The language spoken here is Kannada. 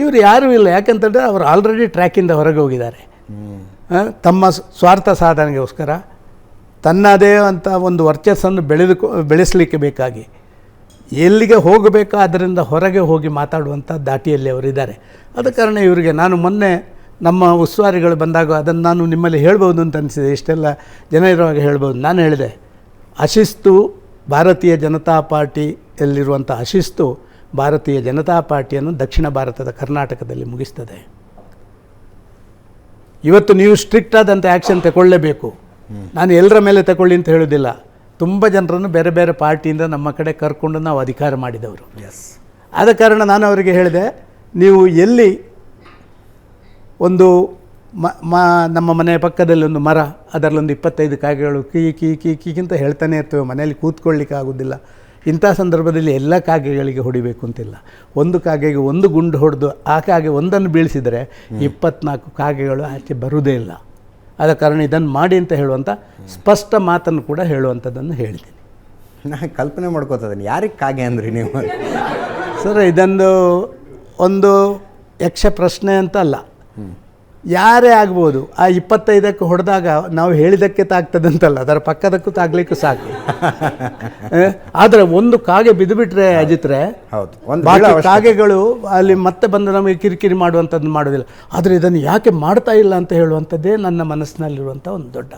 ಇವರು ಯಾರೂ ಇಲ್ಲ. ಯಾಕಂತಂದರೆ ಅವರು ಆಲ್ರೆಡಿ ಟ್ರ್ಯಾಕಿಂದ ಹೊರಗೆ ಹೋಗಿದ್ದಾರೆ. ತಮ್ಮ ಸ್ವಾರ್ಥ ಸಾಧನೆಗೋಸ್ಕರ ತನ್ನದೇ ಅಂತ ಒಂದು ವರ್ಚಸ್ಸನ್ನು ಬೆಳೆಸಲಿಕ್ಕೆ ಬೇಕಾಗಿ ಎಲ್ಲಿಗೆ ಹೋಗಬೇಕೋ ಅದರಿಂದ ಹೊರಗೆ ಹೋಗಿ ಮಾತಾಡುವಂಥ ದಾಟಿಯಲ್ಲಿ ಅವರಿದ್ದಾರೆ. ಆದ ಕಾರಣ ಇವರಿಗೆ ನಾನು ಮೊನ್ನೆ ನಮ್ಮ ಉಸ್ತುವಾರಿಗಳು ಬಂದಾಗ ಅದನ್ನು ನಾನು ನಿಮ್ಮಲ್ಲಿ ಹೇಳ್ಬೋದು ಅಂತ ಅನಿಸಿದೆ. ಇಷ್ಟೆಲ್ಲ ಜನ ಇರುವಾಗ ಹೇಳ್ಬೋದು. ನಾನು ಹೇಳಿದೆ, ಅಶಿಸ್ತು ಭಾರತೀಯ ಜನತಾ ಪಾರ್ಟಿಯಲ್ಲಿರುವಂಥ ಅಶಿಸ್ತು ಭಾರತೀಯ ಜನತಾ ಪಾರ್ಟಿಯನ್ನು ದಕ್ಷಿಣ ಭಾರತದ ಕರ್ನಾಟಕದಲ್ಲಿ ಮುಗಿಸ್ತದೆ. ಇವತ್ತು ನೀವು ಸ್ಟ್ರಿಕ್ಟ್ ಆದಂಥ ಆ್ಯಕ್ಷನ್ ತಗೊಳ್ಳೇಬೇಕು. ನಾನು ಎಲ್ಲರ ಮೇಲೆ ತಗೊಳ್ಳಿ ಅಂತ ಹೇಳೋದಿಲ್ಲ. ತುಂಬ ಜನರನ್ನು ಬೇರೆ ಬೇರೆ ಪಾರ್ಟಿಯಿಂದ ನಮ್ಮ ಕಡೆ ಕರ್ಕೊಂಡು ನಾವು ಅಧಿಕಾರ ಮಾಡಿದವರು. ಆದ ಕಾರಣ ನಾನು ಅವರಿಗೆ ಹೇಳಿದೆ, ನೀವು ಎಲ್ಲಿ ಒಂದು ನಮ್ಮ ಮನೆಯ ಪಕ್ಕದಲ್ಲಿ ಒಂದು ಮರ, ಅದರಲ್ಲೊಂದು 25 ಕಾಗೆಗಳು ಕೀಕಿಂತ ಹೇಳ್ತಾನೆ ಇರ್ತವೆ, ಮನೆಯಲ್ಲಿ ಕೂತ್ಕೊಳ್ಳಿಕ್ಕೆ ಆಗೋದಿಲ್ಲ. ಇಂಥ ಸಂದರ್ಭದಲ್ಲಿ ಎಲ್ಲ ಕಾಗೆಗಳಿಗೆ ಹೊಡಿಬೇಕು ಅಂತಿಲ್ಲ. ಒಂದು ಕಾಗೆಗೆ ಒಂದು ಗುಂಡು ಹೊಡೆದು ಆ ಕಾಗೆ ಒಂದನ್ನು ಬೀಳಿಸಿದರೆ 24 ಕಾಗೆಗಳು ಆಚೆ ಬರುವುದೇ ಇಲ್ಲ. ಆದ ಕಾರಣ ಇದನ್ನು ಮಾಡಿ ಅಂತ ಹೇಳುವಂಥ ಸ್ಪಷ್ಟ ಮಾತನ್ನು ಕೂಡ ಹೇಳುವಂಥದ್ದನ್ನು ಹೇಳಿದ್ದೀನಿ. ನಾನು ಕಲ್ಪನೆ ಮಾಡ್ಕೋತಿದ್ದೀನಿ, ಯಾರಿಗೆ ಕಾಗೆ ಅಂದ್ರಿ ನೀವು? ಸರ್, ಇದೊಂದು ಒಂದು ಯಕ್ಷ ಪ್ರಶ್ನೆ ಅಂತ ಅಲ್ಲ, ಯಾರೇ ಆಗ್ಬೋದು. ಆ 25ಕ್ಕೆ ಹೊಡೆದಾಗ ನಾವು ಹೇಳಿದ್ದಕ್ಕೆ ತಾಗ್ತದಂತಲ್ಲ, ಅದರ ಪಕ್ಕದಕ್ಕೂ ತಾಗ್ಲಿಕ್ಕೂ ಸಾಕು. ಆದರೆ ಒಂದು ಕಾಗೆ ಬಿದ್ದುಬಿಟ್ರೆ ಅಜಿತ್ರೆ, ಬಾಕಿ ಕಾಗೆಗಳು ಅಲ್ಲಿ ಮತ್ತೆ ಬಂದು ನಮಗೆ ಕಿರಿಕಿರಿ ಮಾಡುವಂಥದ್ದು ಮಾಡೋದಿಲ್ಲ. ಆದರೆ ಇದನ್ನು ಯಾಕೆ ಮಾಡ್ತಾ ಇಲ್ಲ ಅಂತ ಹೇಳುವಂಥದ್ದೇ ನನ್ನ ಮನಸ್ಸಿನಲ್ಲಿರುವಂಥ ಒಂದು ದೊಡ್ಡ